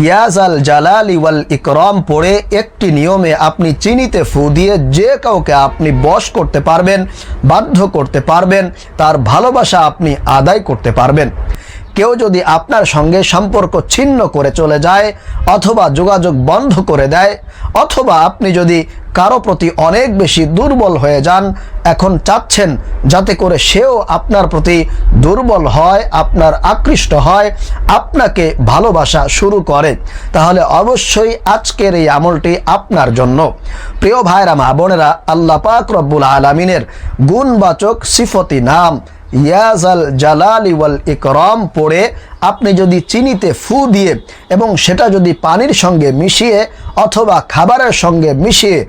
ইয়াজাল জালালি ওয়াল ইকরাম পড়ে একটি নিয়মে আপনি চিনিতে ফু দিয়ে যে কাউকে আপনি বশ করতে পারবেন, বাধ্য করতে পারবেন, তার ভালোবাসা আপনি আদায় করতে পারবেন। কেউ যদি আপনার সঙ্গে সম্পর্ক ছিন্ন করে চলে যায় অথবা যোগাযোগ বন্ধ করে দেয়, অথবা আপনি যদি কারো প্রতি অনেক বেশি দুর্বল হয়ে যান, এখন চাচ্ছেন যাতে করে সেও আপনার প্রতি দুর্বল হয়, আপনার আকৃষ্ট হয়, আপনাকে ভালোবাসা শুরু করে, তাহলে অবশ্যই আজকের এই আমলটি আপনার জন্য। প্রিয় ভাইরা মা বোনেরা, আল্লাহ পাক রব্বুল আলামিনের গুণবাচক সিফতি নাম ইয়াজাল জালালি ওয়াল ইকরাম পড়ে আপনি যদি চিনিতে ফু দিয়ে এবং সেটা যদি পানির সঙ্গে মিশিয়ে অথবা খাবারের সঙ্গে মিশিয়ে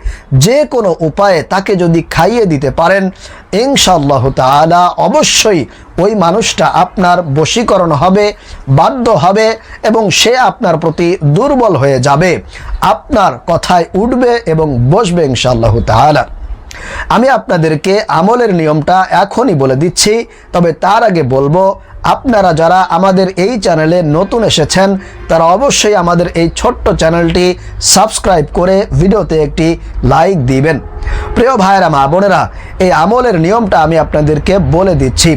যে কোনো উপায়ে তাকে যদি খাইয়ে দিতে পারেন, ইনশাআল্লাহু তাআলা অবশ্যই ওই মানুষটা আপনার বশীকরণ হবে, বাধ্য হবে এবং সে আপনার প্রতি দুর্বল হয়ে যাবে, আপনার কথায় উঠবে এবং বসবে ইনশাআল্লাহু তাআলা। আমি আপনাদেরকে আমলের নিয়মটা এখনই বলে দিচ্ছি, তবে তার আগে বলবো আপনারা যারা আমাদের এই চ্যানেলে নতুন এসেছেন তারা অবশ্যই আমাদের এই ছোট্ট চ্যানেলটি সাবস্ক্রাইব করে ভিডিওতে একটি লাইক দিবেন। প্রিয় ভাইরা মা বোনেরা, এই আমলের নিয়মটা আমি আপনাদেরকে বলে দিচ্ছি।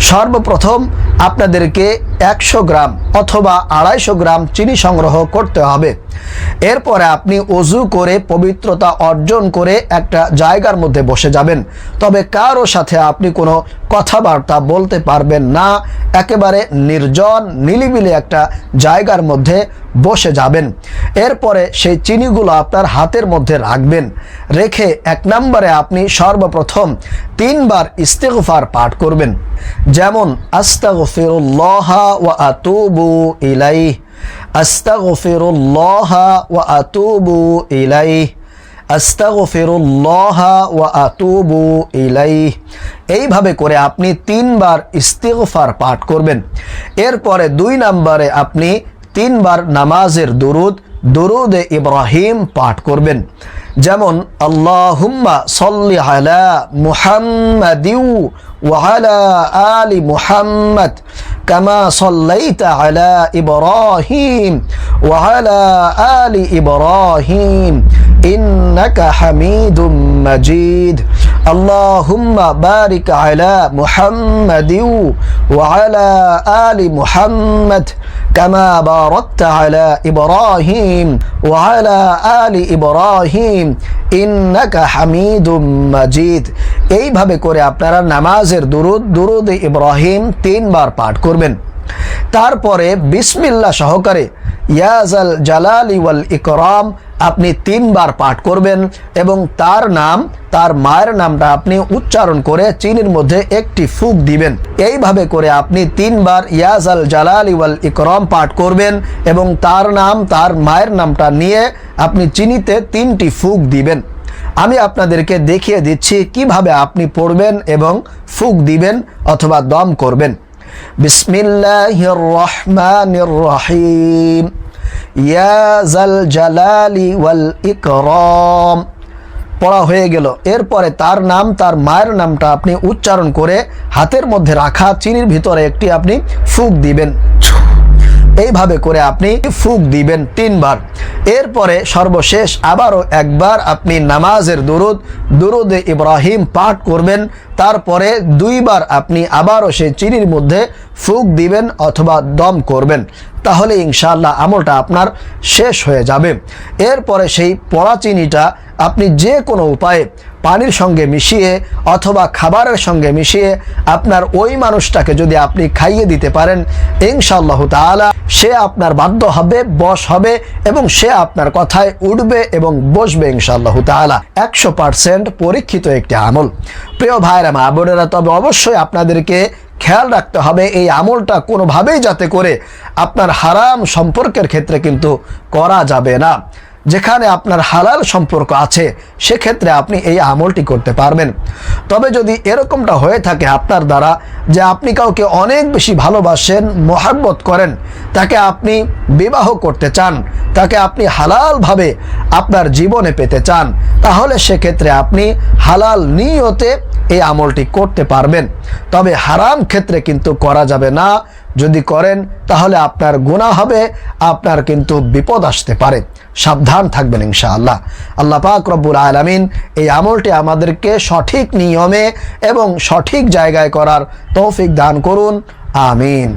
সর্বপ্রথম আপনাদেরকে 100 গ্রাম অথবা 250 গ্রাম চিনি সংগ্রহ করতে হবে। এরপরে আপনি ওযু করে পবিত্রতা অর্জন করে একটা জায়গার মধ্যে বসে যাবেন, তবে কারো সাথে আপনি কোনো কথাবার্তা বলতে পারবেন না, একেবারে নির্জন নিলিবিলি একটা জায়গার মধ্যে বসে যাবেন। এরপরে সেই চিনিগুলো আপনার হাতের মধ্যে রাখবেন, রেখে 1 নম্বরে আপনি সর্বপ্রথম 3 বার ইস্তিগফার পাঠ করবেন, যেমন আস্তাগফিরুল্লাহ ওয়া আতুবু ইলাইহি, আস্তাগফিরুল্লাহ ওয়া আতুবু ইলাইহি, আস্তাগফিরুল্লাহ ওয়া আতুবু ইলাইহি। এইভাবে করে আপনি 3 বার ইস্তিগফার পাঠ করবেন। এরপরে 2 নম্বরে আপনি 3 বার নামাজের দুরুদে ইব্রাহিম পাঠ করবেন, যেমন আল্লাহুম্মা সাল্লি আলা মুহাম্মাদিউ ওয়া আলা আলি মুহাম্মাদ কামা সাল্লাইতা আলা ইব্রাহিম ওয়া আলা আলি ইব্রাহিম ইন্নাকা হামিদুম মাজিদ। আল্লাহুম্মা বারিক আলা মুহাম্মাদিউ ওয়া আলা আলি মুহাম্মাদ কামা বারাকতা আলা ইব্রাহিম ওয়া আলা আলি ইব্রাহিম ইন্নাকা হামিদুম মাজিদ। এইভাবে করে আপনারা নামাজের দুরুদে ইব্রাহিম 3 বার পাঠ করবেন। তারপরে বিসমিল্লাহ সহকারে ইয়াজাল জালালি ওয়াল ইকরাম আপনি 3 বার পাঠ করবেন এবং তার নাম, তার মায়ের নামটা আপনি উচ্চারণ করে চিনির মধ্যে একটি ফুঁক দিবেন। এইভাবে করে আপনি 3 বার ইয়াজাল জালালি ওয়াল ইকরাম পাঠ করবেন এবং তার নাম, তার মায়ের নামটা নিয়ে আপনি চিনিতে 3টি ফুঁক দিবেন। আমি আপনাদেরকে দেখিয়ে দিচ্ছি কিভাবে আপনি পড়বেন এবং ফুঁক দিবেন অথবা দম করবেন। বিসমিল্লাহির রহমানির রহিম, ইয়াজাল জালালি ওয়াল ইকরাম পড়া হয়ে গেল। এরপরে তার নাম, তার মায়ের নামটা আপনি উচ্চারণ করে হাতের মধ্যে রাখা চিনির ভিতরে একটি আপনি ফুঁক দিবেন। এইভাবে করে আপনি ফুঁক দিবেন 3 বার। এরপরে সর্বশেষ আবারও 1 বার আপনি নামাজের দুরুদে ইব্রাহিম পাঠ করবেন। তারপরে 2 বার আপনি আবারও সেই চিনির মধ্যে ফুঁক দিবেন অথবা দম করবেন, তাহলে ইনশাআল্লাহ আমলটা আপনার শেষ হয়ে যাবে। এরপরে সেই পড়া চিনিটা আপনি যে কোনো উপায়ে পানির সঙ্গে মিশিয়ে অথবা খাবারের সঙ্গে মিশিয়ে আপনার ওই মানুষটাকে যদি আপনি খাইয়ে দিতে পারেন, ইনশাআল্লাহু তাআলা সে আপনার বাধ্য হবে, বশ হবে এবং সে আপনার কথায় উঠবে এবং বসবে ইনশাআল্লাহু তাআলা। 100% পরীক্ষিত একটি আমল। প্রিয় ভাইরা মা বোনেরা, তবে অবশ্যই আপনাদেরকে খেয়াল রাখতে হবে এই আমলটা কোনোভাবেই যাতে করে আপনার হারাম সম্পর্কের ক্ষেত্রে কিন্তু করা যাবে না। যেখানে আপনার হালাল সম্পর্ক আছে সেক্ষেত্রে আপনি এই আমলটি করতে পারবেন। তবে যদি এরকমটা হয়ে থাকে আপনার দ্বারা যে আপনি কাউকে অনেক বেশি ভালোবাসেন, মহব্বত করেন, তাকে আপনি বিবাহ করতে চান, তাকে আপনি হালালভাবে আপনার জীবনে পেতে চান, তাহলে সেক্ষেত্রে আপনি হালাল নিয়তে এই আমলটি করতে পারবেন। তবে হারাম ক্ষেত্রে কিন্তু করা যাবে না। যদি করেন তাহলে আপনার গুনাহ হবে, আপনার কিন্তু বিপদ আসতে পারে। সাবধান থাকবেন ইনশাআল্লাহ। আল্লাহ পাক রব্বুল আলামিন এই আমলটি আমাদেরকে সঠিক নিয়মে এবং সঠিক জায়গায় করার তৌফিক দান করুন। আমিন।